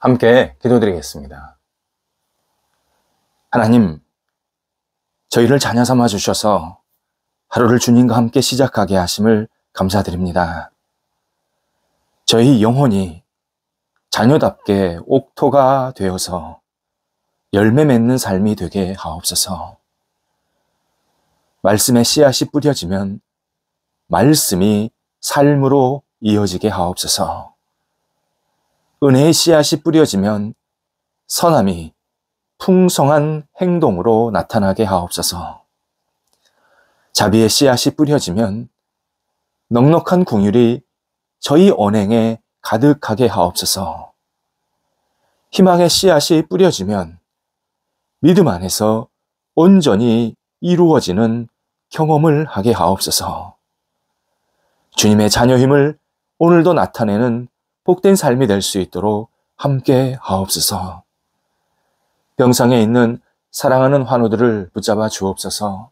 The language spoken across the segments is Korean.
함께 기도드리겠습니다. 하나님, 저희를 자녀 삼아 주셔서 하루를 주님과 함께 시작하게 하심을 감사드립니다. 저희 영혼이 자녀답게 옥토가 되어서 열매 맺는 삶이 되게 하옵소서. 말씀의 씨앗이 뿌려지면 말씀이 삶으로 이어지게 하옵소서. 은혜의 씨앗이 뿌려지면 선함이 풍성한 행동으로 나타나게 하옵소서. 자비의 씨앗이 뿌려지면 넉넉한 긍휼이 저희 언행에 가득하게 하옵소서. 희망의 씨앗이 뿌려지면 믿음 안에서 온전히 이루어지는 경험을 하게 하옵소서. 주님의 자녀임을 오늘도 나타내는 복된 삶이 될 수 있도록 함께 하옵소서. 병상에 있는 사랑하는 환우들을 붙잡아 주옵소서.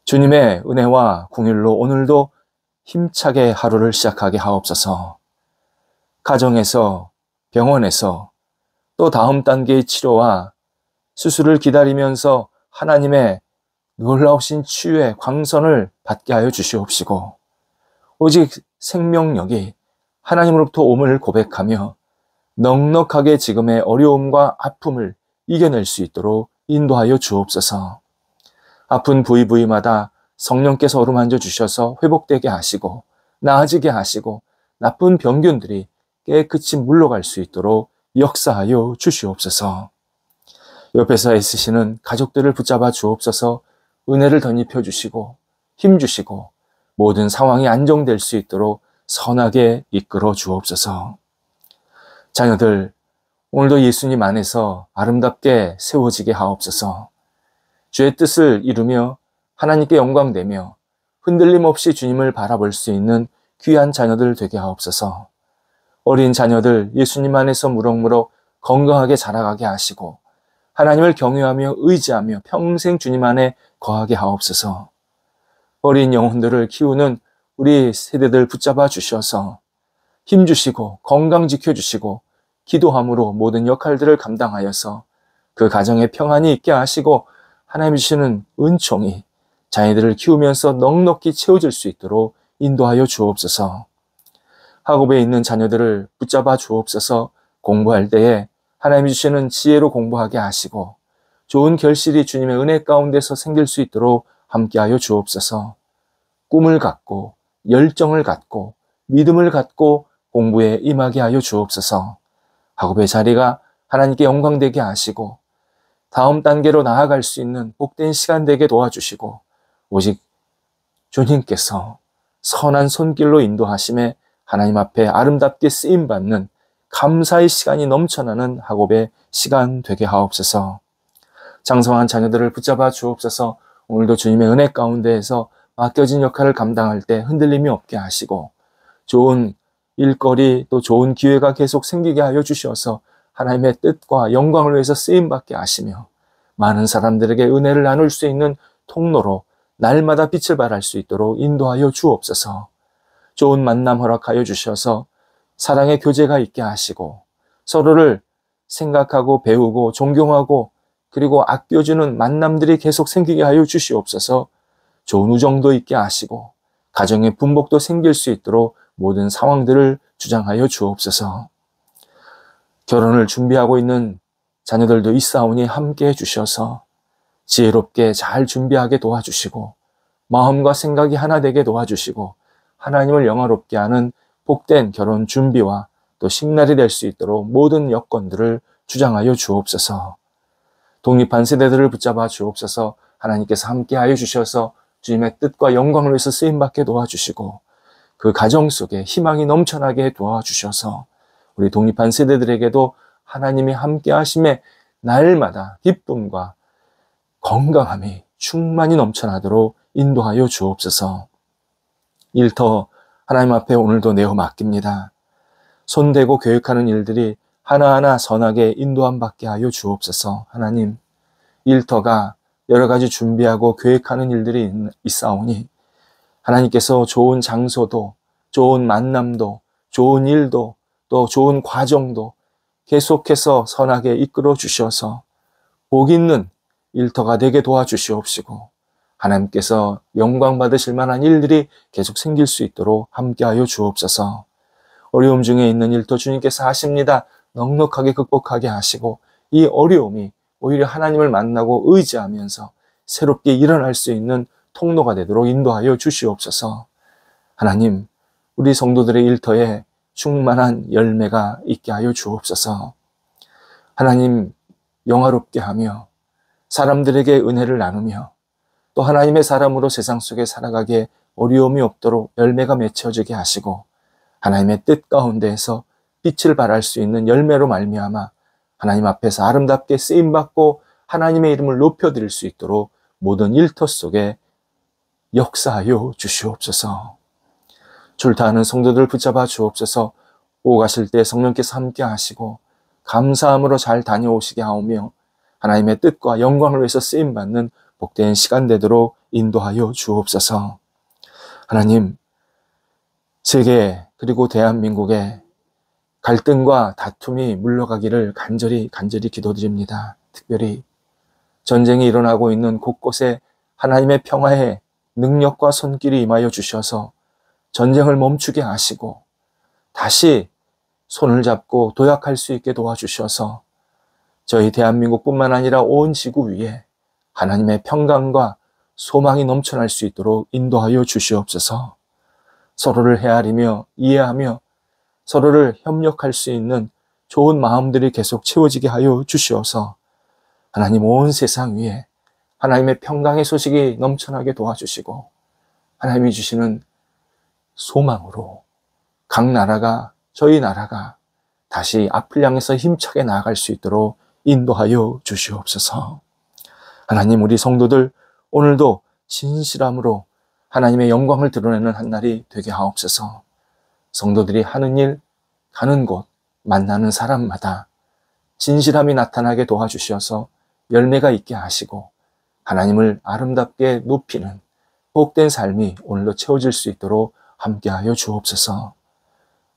주님의 은혜와 긍휼로 오늘도 힘차게 하루를 시작하게 하옵소서. 가정에서, 병원에서, 또 다음 단계의 치료와 수술을 기다리면서 하나님의 놀라우신 치유의 광선을 받게 하여 주시옵시고, 오직 생명력이 하나님으로부터 옴을 고백하며 넉넉하게 지금의 어려움과 아픔을 이겨낼 수 있도록 인도하여 주옵소서. 아픈 부위마다 성령께서 어루만져 주셔서 회복되게 하시고 나아지게 하시고 나쁜 병균들이 깨끗이 물러갈 수 있도록 역사하여 주시옵소서. 옆에서 애쓰시는 가족들을 붙잡아 주옵소서. 은혜를 덧입혀 주시고 힘 주시고 모든 상황이 안정될 수 있도록 선하게 이끌어 주옵소서. 자녀들, 오늘도 예수님 안에서 아름답게 세워지게 하옵소서. 주의 뜻을 이루며 하나님께 영광되며 흔들림 없이 주님을 바라볼 수 있는 귀한 자녀들 되게 하옵소서. 어린 자녀들 예수님 안에서 무럭무럭 건강하게 자라가게 하시고 하나님을 경외하며 의지하며 평생 주님 안에 거하게 하옵소서. 어린 영혼들을 키우는 우리 세대들 붙잡아 주셔서 힘 주시고 건강 지켜주시고 기도함으로 모든 역할들을 감당하여서 그 가정에 평안이 있게 하시고 하나님 주시는 은총이 자녀들을 키우면서 넉넉히 채워질 수 있도록 인도하여 주옵소서. 학업에 있는 자녀들을 붙잡아 주옵소서. 공부할 때에 하나님 주시는 지혜로 공부하게 하시고 좋은 결실이 주님의 은혜 가운데서 생길 수 있도록 함께하여 주옵소서. 꿈을 갖고 열정을 갖고 믿음을 갖고 공부에 임하게 하여 주옵소서. 학업의 자리가 하나님께 영광되게 하시고 다음 단계로 나아갈 수 있는 복된 시간 되게 도와주시고 오직 주님께서 선한 손길로 인도하심에 하나님 앞에 아름답게 쓰임받는 감사의 시간이 넘쳐나는 학업의 시간 되게 하옵소서. 장성한 자녀들을 붙잡아 주옵소서. 오늘도 주님의 은혜 가운데에서 맡겨진 역할을 감당할 때 흔들림이 없게 하시고 좋은 일거리 또 좋은 기회가 계속 생기게 하여 주셔서 하나님의 뜻과 영광을 위해서 쓰임받게 하시며 많은 사람들에게 은혜를 나눌 수 있는 통로로 날마다 빛을 발할 수 있도록 인도하여 주옵소서. 좋은 만남 허락하여 주셔서 사랑의 교제가 있게 하시고 서로를 생각하고 배우고 존경하고 그리고 아껴주는 만남들이 계속 생기게 하여 주시옵소서. 좋은 우정도 있게 하시고 가정의 분복도 생길 수 있도록 모든 상황들을 주장하여 주옵소서. 결혼을 준비하고 있는 자녀들도 있사오니 함께 해주셔서 지혜롭게 잘 준비하게 도와주시고 마음과 생각이 하나 되게 도와주시고 하나님을 영화롭게 하는 복된 결혼 준비와 또 식날이 될 수 있도록 모든 여건들을 주장하여 주옵소서. 독립한 세대들을 붙잡아 주옵소서. 하나님께서 함께하여 주셔서 주님의 뜻과 영광을 위해서 쓰임받게 도와주시고 그 가정 속에 희망이 넘쳐나게 도와주셔서 우리 독립한 세대들에게도 하나님이 함께하심에 날마다 기쁨과 건강함이 충만히 넘쳐나도록 인도하여 주옵소서. 일터 하나님 앞에 오늘도 내어 맡깁니다. 손대고 계획하는 일들이 하나하나 선하게 인도함 받게 하여 주옵소서. 하나님, 일터가 여러 가지 준비하고 계획하는 일들이 있사오니 하나님께서 좋은 장소도 좋은 만남도 좋은 일도 또 좋은 과정도 계속해서 선하게 이끌어 주셔서 복 있는 일터가 되게 도와주시옵시고 하나님께서 영광 받으실 만한 일들이 계속 생길 수 있도록 함께하여 주옵소서. 어려움 중에 있는 일터 주님께서 하십니다. 넉넉하게 극복하게 하시고 이 어려움이 오히려 하나님을 만나고 의지하면서 새롭게 일어날 수 있는 통로가 되도록 인도하여 주시옵소서. 하나님, 우리 성도들의 일터에 충만한 열매가 있게 하여 주옵소서. 하나님, 영화롭게 하며 사람들에게 은혜를 나누며 또 하나님의 사람으로 세상 속에 살아가기에 어려움이 없도록 열매가 맺혀지게 하시고 하나님의 뜻 가운데에서 빛을 발할 수 있는 열매로 말미암아 하나님 앞에서 아름답게 쓰임받고 하나님의 이름을 높여드릴 수 있도록 모든 일터 속에 역사하여 주시옵소서. 줄타하는 성도들 붙잡아 주옵소서. 오고 가실 때 성령께서 함께 하시고 감사함으로 잘 다녀오시게 하오며 하나님의 뜻과 영광을 위해서 쓰임받는 복된 시간 되도록 인도하여 주옵소서. 하나님, 세계 그리고 대한민국에 갈등과 다툼이 물러가기를 간절히 기도드립니다. 특별히 전쟁이 일어나고 있는 곳곳에 하나님의 평화의 능력과 손길이 임하여 주셔서 전쟁을 멈추게 하시고 다시 손을 잡고 도약할 수 있게 도와주셔서 저희 대한민국뿐만 아니라 온 지구 위에 하나님의 평강과 소망이 넘쳐날 수 있도록 인도하여 주시옵소서. 서로를 헤아리며 이해하며 서로를 협력할 수 있는 좋은 마음들이 계속 채워지게 하여 주시어서 하나님 온 세상 위에 하나님의 평강의 소식이 넘쳐나게 도와주시고 하나님이 주시는 소망으로 각 나라가 저희 나라가 다시 앞을 향해서 힘차게 나아갈 수 있도록 인도하여 주시옵소서. 하나님, 우리 성도들 오늘도 진실함으로 하나님의 영광을 드러내는 한 날이 되게 하옵소서. 성도들이 하는 일, 가는 곳, 만나는 사람마다 진실함이 나타나게 도와주셔서 열매가 있게 하시고 하나님을 아름답게 높이는 복된 삶이 오늘도 채워질 수 있도록 함께하여 주옵소서.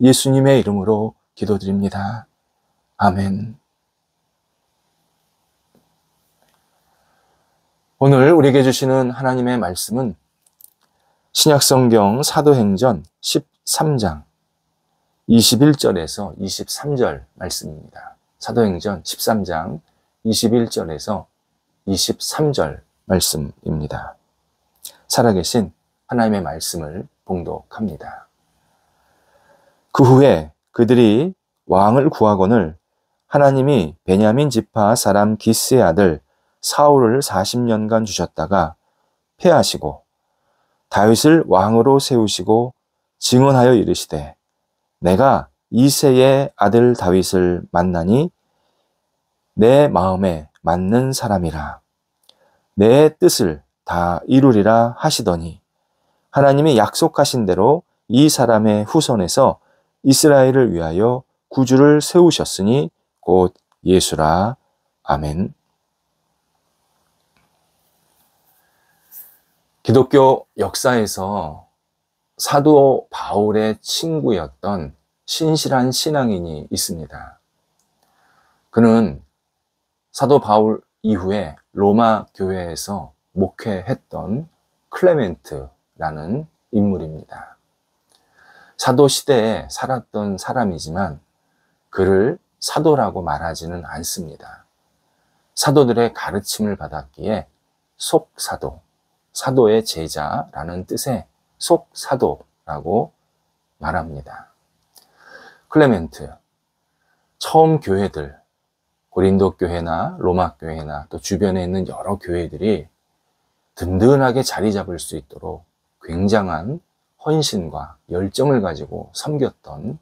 예수님의 이름으로 기도드립니다. 아멘. 오늘 우리에게 주시는 하나님의 말씀은 신약성경 사도행전 13장 21절에서 23절 말씀입니다. 사도행전 13장 21절에서 23절 말씀입니다. 살아계신 하나님의 말씀을 봉독합니다. 그 후에 그들이 왕을 구하거늘 하나님이 베냐민 지파 사람 기스의 아들 사울을 40년간 주셨다가 패하시고 다윗을 왕으로 세우시고 증언하여 이르시되 내가 이새의 아들 다윗을 만나니 내 마음에 맞는 사람이라 내 뜻을 다 이루리라 하시더니 하나님이 약속하신 대로 이 사람의 후손에서 이스라엘을 위하여 구주를 세우셨으니 곧 예수라. 아멘. 기독교 역사에서 사도 바울의 친구였던 신실한 신앙인이 있습니다. 그는 사도 바울 이후에 로마 교회에서 목회했던 클레멘트라는 인물입니다. 사도 시대에 살았던 사람이지만 그를 사도라고 말하지는 않습니다. 사도들의 가르침을 받았기에 속사도, 사도의 제자라는 뜻의 속사도라고 말합니다. 클레멘트, 처음 교회들, 고린도 교회나 로마 교회나 또 주변에 있는 여러 교회들이 든든하게 자리 잡을 수 있도록 굉장한 헌신과 열정을 가지고 섬겼던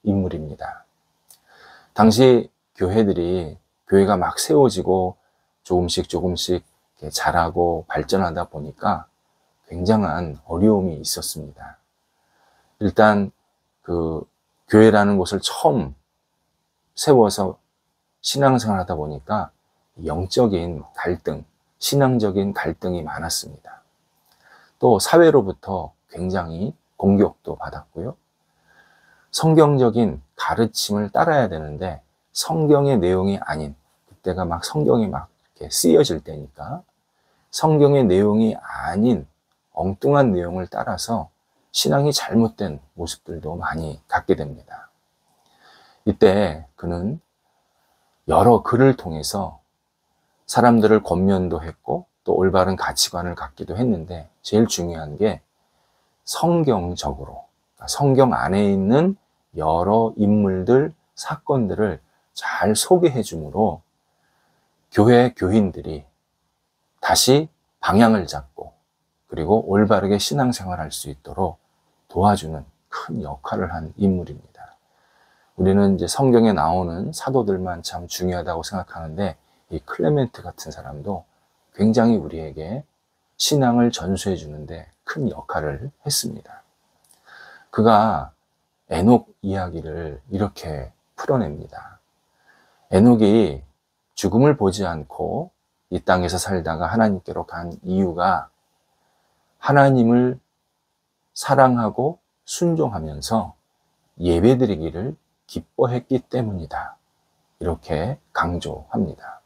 인물입니다. 당시 교회가 막 세워지고 조금씩 자라고 발전하다 보니까 굉장한 어려움이 있었습니다. 일단 그 교회라는 곳을 처음 세워서 신앙생활 하다 보니까 영적인 갈등, 신앙적인 갈등이 많았습니다. 또 사회로부터 굉장히 공격도 받았고요. 성경적인 가르침을 따라야 되는데 성경의 내용이 아닌, 그때가 막 성경이 막 이렇게 쓰여질 때니까 성경의 내용이 아닌 엉뚱한 내용을 따라서 신앙이 잘못된 모습들도 많이 갖게 됩니다. 이때 그는 여러 글을 통해서 사람들을 권면도 했고 또 올바른 가치관을 갖기도 했는데, 제일 중요한 게 성경적으로, 성경 안에 있는 여러 인물들, 사건들을 잘 소개해 주므로 교회 교인들이 다시 방향을 잡고 그리고 올바르게 신앙생활할 수 있도록 도와주는 큰 역할을 한 인물입니다. 우리는 이제 성경에 나오는 사도들만 참 중요하다고 생각하는데, 이 클레멘트 같은 사람도 굉장히 우리에게 신앙을 전수해 주는데 큰 역할을 했습니다. 그가 에녹 이야기를 이렇게 풀어냅니다. 에녹이 죽음을 보지 않고 이 땅에서 살다가 하나님께로 간 이유가 하나님을 사랑하고 순종하면서 예배드리기를 기뻐했기 때문이다. 이렇게 강조합니다.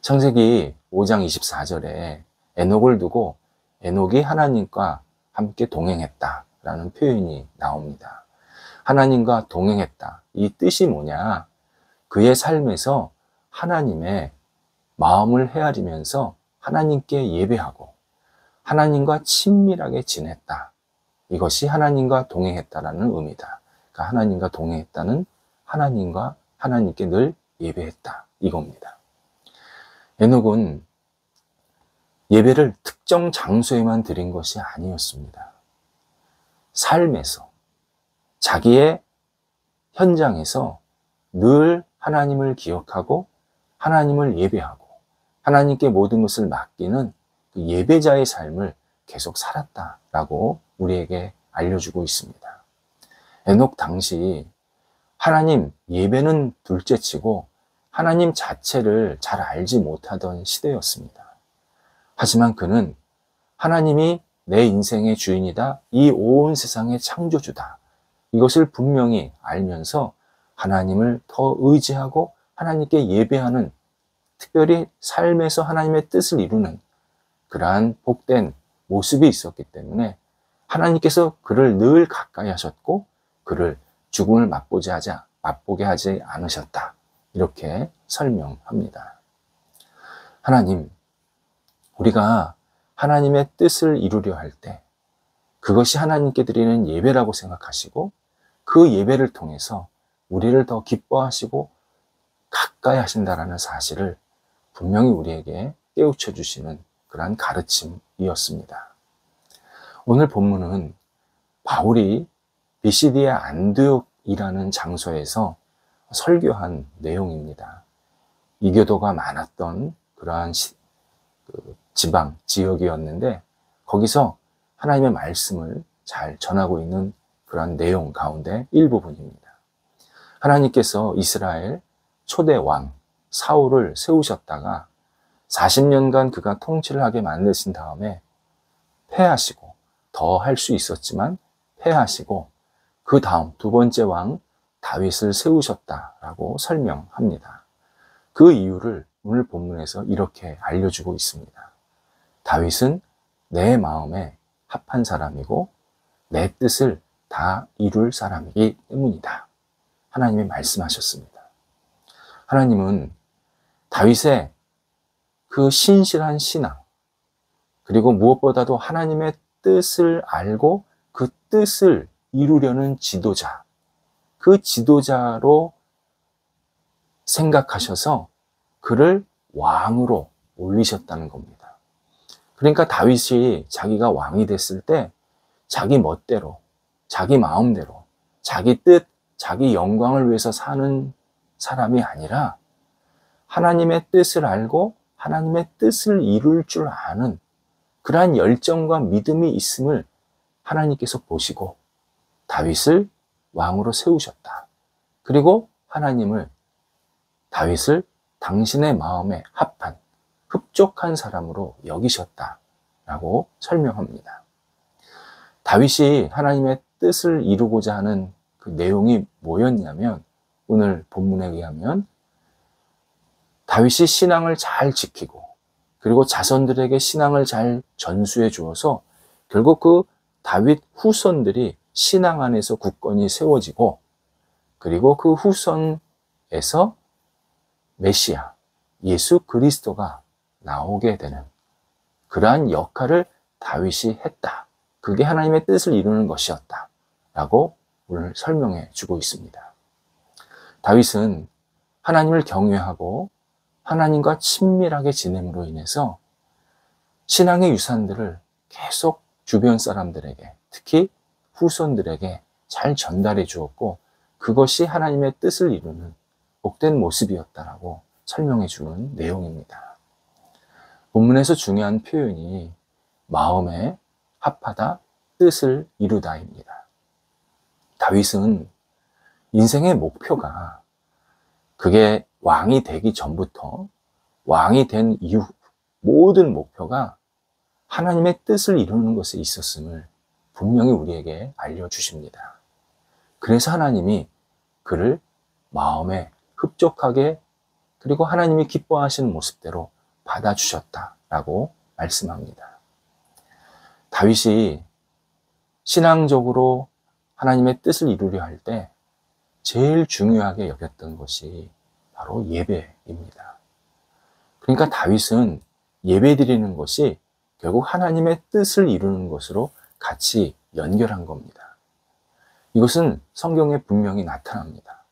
창세기 5장 24절에 에녹을 두고 에녹이 하나님과 함께 동행했다라는 표현이 나옵니다. 하나님과 동행했다. 이 뜻이 뭐냐? 그의 삶에서 하나님의 마음을 헤아리면서 하나님께 예배하고 하나님과 친밀하게 지냈다. 이것이 하나님과 동행했다라는 의미다. 그러니까 하나님과 동행했다는 하나님과 하나님께 늘 예배했다. 이겁니다. 에녹은 예배를 특정 장소에만 드린 것이 아니었습니다. 삶에서, 자기의 현장에서 늘 하나님을 기억하고 하나님을 예배하고 하나님께 모든 것을 맡기는 그 예배자의 삶을 계속 살았다라고 우리에게 알려주고 있습니다. 에녹 당시 하나님 예배는 둘째치고 하나님 자체를 잘 알지 못하던 시대였습니다. 하지만 그는 하나님이 내 인생의 주인이다, 이 온 세상의 창조주다, 이것을 분명히 알면서 하나님을 더 의지하고 하나님께 예배하는, 특별히 삶에서 하나님의 뜻을 이루는 그러한 복된 모습이 있었기 때문에 하나님께서 그를 늘 가까이 하셨고 그를 죽음을 맛보게 하지 않으셨다. 이렇게 설명합니다. 하나님, 우리가 하나님의 뜻을 이루려 할 때 그것이 하나님께 드리는 예배라고 생각하시고 그 예배를 통해서 우리를 더 기뻐하시고 가까이 하신다라는 사실을 분명히 우리에게 깨우쳐 주시는 그러한 가르침이었습니다. 오늘 본문은 바울이 비시디아 안디옥이라는 장소에서 설교한 내용입니다. 이교도가 많았던 그러한 지방, 지역이었는데 거기서 하나님의 말씀을 잘 전하고 있는 그런 내용 가운데 일부분입니다. 하나님께서 이스라엘 초대 왕 사울을 세우셨다가 40년간 그가 통치를 하게 만드신 다음에 패하시고, 더 할 수 있었지만 패하시고 그 다음 두 번째 왕 다윗을 세우셨다라고 설명합니다. 그 이유를 오늘 본문에서 이렇게 알려주고 있습니다. 다윗은 내 마음에 합한 사람이고 내 뜻을 다 이룰 사람이기 때문이다. 하나님이 말씀하셨습니다. 하나님은 다윗의 그 신실한 신앙, 그리고 무엇보다도 하나님의 뜻을 알고 그 뜻을 이루려는 지도자, 그 지도자로 생각하셔서 그를 왕으로 올리셨다는 겁니다. 그러니까 다윗이 자기가 왕이 됐을 때 자기 멋대로, 자기 마음대로, 자기 뜻, 자기 영광을 위해서 사는 사람이 아니라 하나님의 뜻을 알고 하나님의 뜻을 이룰 줄 아는 그러한 열정과 믿음이 있음을 하나님께서 보시고 다윗을 왕으로 세우셨다. 그리고 다윗을 당신의 마음에 합한 흡족한 사람으로 여기셨다라고 설명합니다. 다윗이 하나님의 뜻을 이루고자 하는 그 내용이 뭐였냐면 오늘 본문에 의하면 다윗이 신앙을 잘 지키고 그리고 자손들에게 신앙을 잘 전수해 주어서 결국 그 다윗 후손들이 신앙 안에서 굳건히 세워지고 그리고 그 후손에서 메시아, 예수 그리스도가 나오게 되는 그러한 역할을 다윗이 했다. 그게 하나님의 뜻을 이루는 것이었다. 라고 오늘 설명해 주고 있습니다. 다윗은 하나님을 경외하고 하나님과 친밀하게 지냄으로 인해서 신앙의 유산들을 계속 주변 사람들에게, 특히 후손들에게 잘 전달해 주었고 그것이 하나님의 뜻을 이루는 복된 모습이었다라고 설명해 주는 내용입니다. 본문에서 중요한 표현이 마음에 합하다, 뜻을 이루다입니다. 다윗은 인생의 목표가 그게 왕이 되기 전부터 왕이 된 이후 모든 목표가 하나님의 뜻을 이루는 것에 있었음을 분명히 우리에게 알려주십니다. 그래서 하나님이 그를 마음에 흡족하게 그리고 하나님이 기뻐하시는 모습대로 받아주셨다라고 말씀합니다. 다윗이 신앙적으로 하나님의 뜻을 이루려 할 때 제일 중요하게 여겼던 것이 바로 예배입니다. 그러니까 다윗은 예배 드리는 것이 결국 하나님의 뜻을 이루는 것으로 같이 연결한 겁니다. 이것은 성경에 분명히 나타납니다.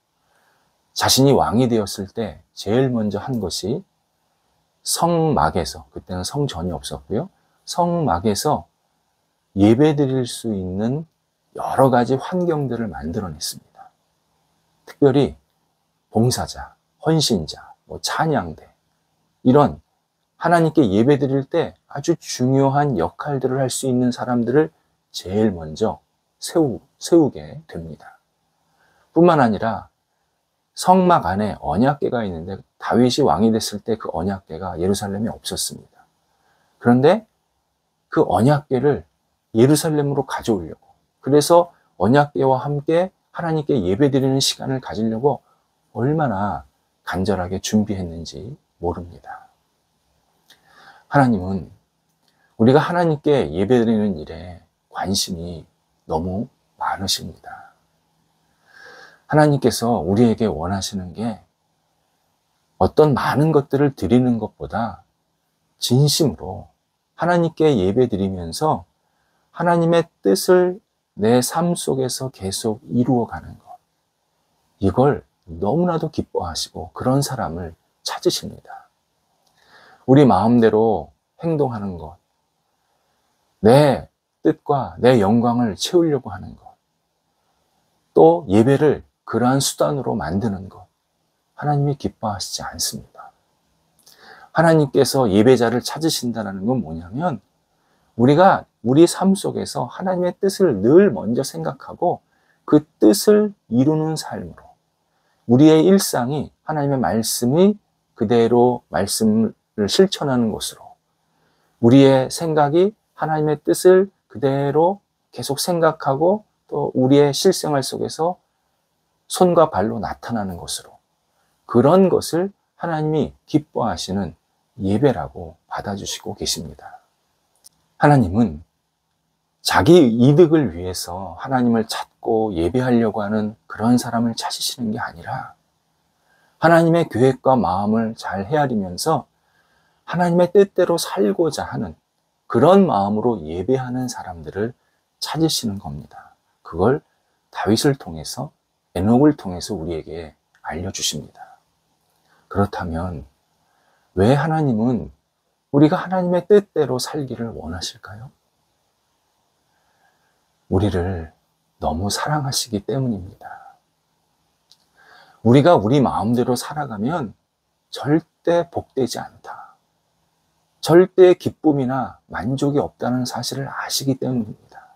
자신이 왕이 되었을 때 제일 먼저 한 것이 성막에서, 그때는 성전이 없었고요. 성막에서 예배 드릴 수 있는 여러 가지 환경들을 만들어냈습니다. 특별히 봉사자, 헌신자, 찬양대 이런 하나님께 예배 드릴 때 아주 중요한 역할들을 할 수 있는 사람들을 제일 먼저 세우게 됩니다. 뿐만 아니라 성막 안에 언약궤가 있는데 다윗이 왕이 됐을 때 그 언약궤가 예루살렘에 없었습니다. 그런데 그 언약궤를 예루살렘으로 가져오려고, 그래서 언약궤와 함께 하나님께 예배드리는 시간을 가지려고 얼마나 간절하게 준비했는지 모릅니다. 하나님은 우리가 하나님께 예배드리는 일에 관심이 너무 많으십니다. 하나님께서 우리에게 원하시는 게 어떤 많은 것들을 드리는 것보다 진심으로 하나님께 예배드리면서 하나님의 뜻을 내 삶 속에서 계속 이루어가는 것, 이걸 너무나도 기뻐하시고 그런 사람을 찾으십니다. 우리 마음대로 행동하는 것, 내 뜻과 내 영광을 채우려고 하는 것, 또 예배를 그러한 수단으로 만드는 것, 하나님이 기뻐하시지 않습니다. 하나님께서 예배자를 찾으신다는 건 뭐냐면 우리가 우리 삶 속에서 하나님의 뜻을 늘 먼저 생각하고 그 뜻을 이루는 삶으로 우리의 일상이 하나님의 말씀이 그대로 말씀을 실천하는 것으로 우리의 생각이 하나님의 뜻을 그대로 계속 생각하고 또 우리의 실생활 속에서 손과 발로 나타나는 것으로 그런 것을 하나님이 기뻐하시는 예배라고 받아주시고 계십니다. 하나님은 자기 이득을 위해서 하나님을 찾고 예배하려고 하는 그런 사람을 찾으시는 게 아니라 하나님의 계획과 마음을 잘 헤아리면서 하나님의 뜻대로 살고자 하는 그런 마음으로 예배하는 사람들을 찾으시는 겁니다. 그걸 다윗을 통해서, 에녹을 통해서 우리에게 알려주십니다. 그렇다면 왜 하나님은 우리가 하나님의 뜻대로 살기를 원하실까요? 우리를 너무 사랑하시기 때문입니다. 우리가 우리 마음대로 살아가면 절대 복되지 않다. 절대 기쁨이나 만족이 없다는 사실을 아시기 때문입니다.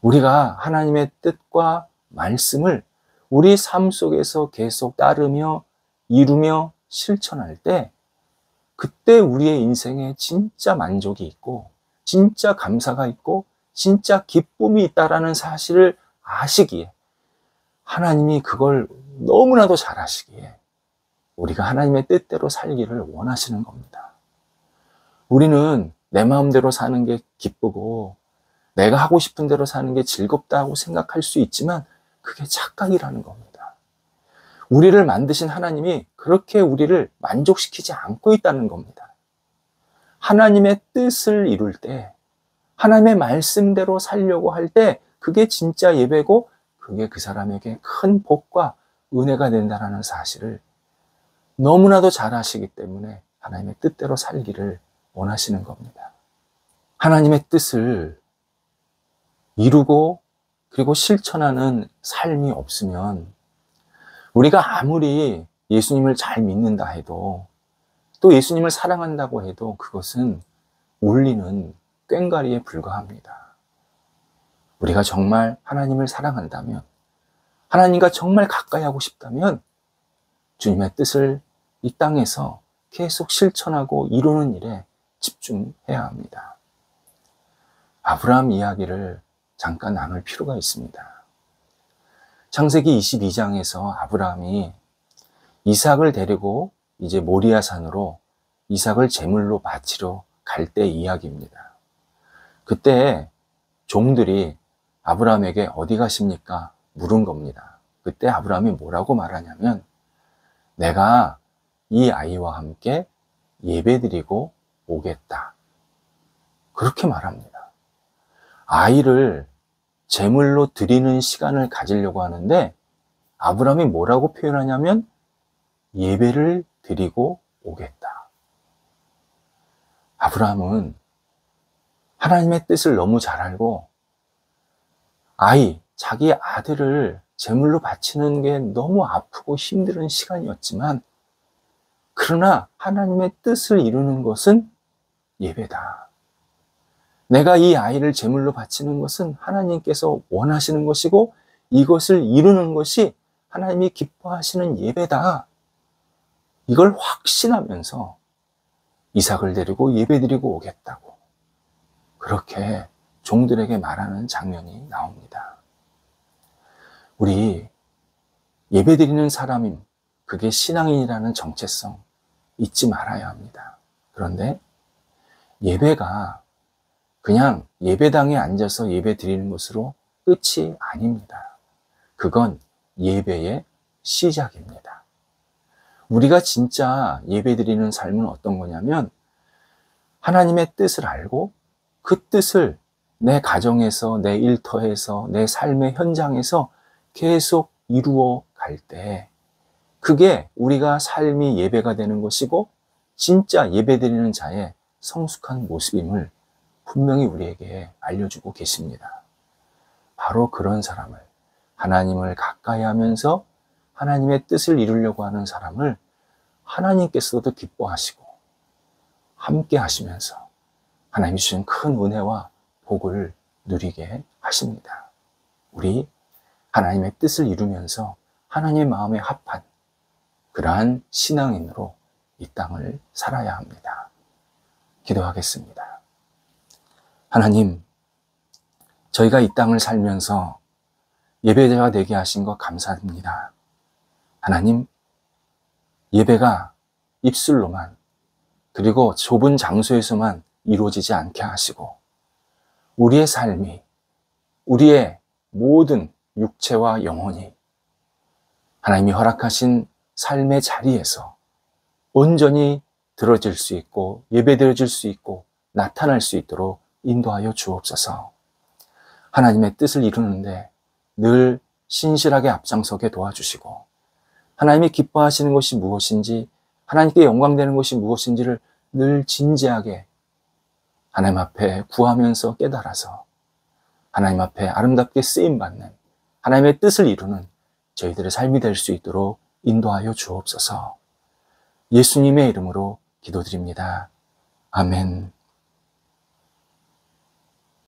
우리가 하나님의 뜻과 말씀을 우리 삶 속에서 계속 따르며 이루며 실천할 때 그때 우리의 인생에 진짜 만족이 있고 진짜 감사가 있고 진짜 기쁨이 있다라는 사실을 아시기에 하나님이 그걸 너무나도 잘 아시기에 우리가 하나님의 뜻대로 살기를 원하시는 겁니다. 우리는 내 마음대로 사는 게 기쁘고 내가 하고 싶은 대로 사는 게 즐겁다고 생각할 수 있지만 그게 착각이라는 겁니다. 우리를 만드신 하나님이 그렇게 우리를 만족시키지 않고 있다는 겁니다. 하나님의 뜻을 이룰 때, 하나님의 말씀대로 살려고 할 때 그게 진짜 예배고 그게 그 사람에게 큰 복과 은혜가 된다는 사실을 너무나도 잘 아시기 때문에 하나님의 뜻대로 살기를 원하시는 겁니다. 하나님의 뜻을 이루고 그리고 실천하는 삶이 없으면 우리가 아무리 예수님을 잘 믿는다 해도 또 예수님을 사랑한다고 해도 그것은 울리는 꽹과리에 불과합니다. 우리가 정말 하나님을 사랑한다면, 하나님과 정말 가까이 하고 싶다면 주님의 뜻을 이 땅에서 계속 실천하고 이루는 일에 집중해야 합니다. 아브라함 이야기를 잠깐 나눌 필요가 있습니다. 창세기 22장에서 아브라함이 이삭을 데리고 이제 모리아산으로 이삭을 제물로 바치러 갈 때 이야기입니다. 그때 종들이 아브라함에게 어디 가십니까? 물은 겁니다. 그때 아브라함이 뭐라고 말하냐면 내가 이 아이와 함께 예배드리고 오겠다. 그렇게 말합니다. 아이를 제물로 드리는 시간을 가지려고 하는데 아브라함이 뭐라고 표현하냐면 예배를 드리고 오겠다. 아브라함은 하나님의 뜻을 너무 잘 알고 자기 아들을 제물로 바치는 게 너무 아프고 힘든 시간이었지만 그러나 하나님의 뜻을 이루는 것은 예배다. 내가 이 아이를 제물로 바치는 것은 하나님께서 원하시는 것이고 이것을 이루는 것이 하나님이 기뻐하시는 예배다. 이걸 확신하면서 이삭을 데리고 예배드리고 오겠다고 그렇게 종들에게 말하는 장면이 나옵니다. 우리 예배드리는 사람임, 그게 신앙인이라는 정체성 잊지 말아야 합니다. 그런데 예배가 그냥 예배당에 앉아서 예배 드리는 것으로 끝이 아닙니다. 그건 예배의 시작입니다. 우리가 진짜 예배 드리는 삶은 어떤 거냐면 하나님의 뜻을 알고 그 뜻을 내 가정에서, 내 일터에서, 내 삶의 현장에서 계속 이루어 갈 때 그게 우리가 삶이 예배가 되는 것이고 진짜 예배 드리는 자의 성숙한 모습임을 분명히 우리에게 알려주고 계십니다. 바로 그런 사람을, 하나님을 가까이 하면서 하나님의 뜻을 이루려고 하는 사람을 하나님께서도 기뻐하시고 함께 하시면서 하나님이 주신 큰 은혜와 복을 누리게 하십니다. 우리 하나님의 뜻을 이루면서 하나님의 마음에 합한 그러한 신앙인으로 이 땅을 살아야 합니다. 기도하겠습니다. 하나님, 저희가 이 땅을 살면서 예배자가 되게 하신 것 감사합니다. 하나님, 예배가 입술로만 그리고 좁은 장소에서만 이루어지지 않게 하시고 우리의 삶이, 우리의 모든 육체와 영혼이 하나님이 허락하신 삶의 자리에서 온전히 들어질 수 있고 예배드려질 수 있고 나타날 수 있도록 인도하여 주옵소서. 하나님의 뜻을 이루는데 늘 신실하게 앞장서게 도와주시고 하나님이 기뻐하시는 것이 무엇인지 하나님께 영광되는 것이 무엇인지를 늘 진지하게 하나님 앞에 구하면서 깨달아서 하나님 앞에 아름답게 쓰임받는 하나님의 뜻을 이루는 저희들의 삶이 될 수 있도록 인도하여 주옵소서. 예수님의 이름으로 기도드립니다. 아멘.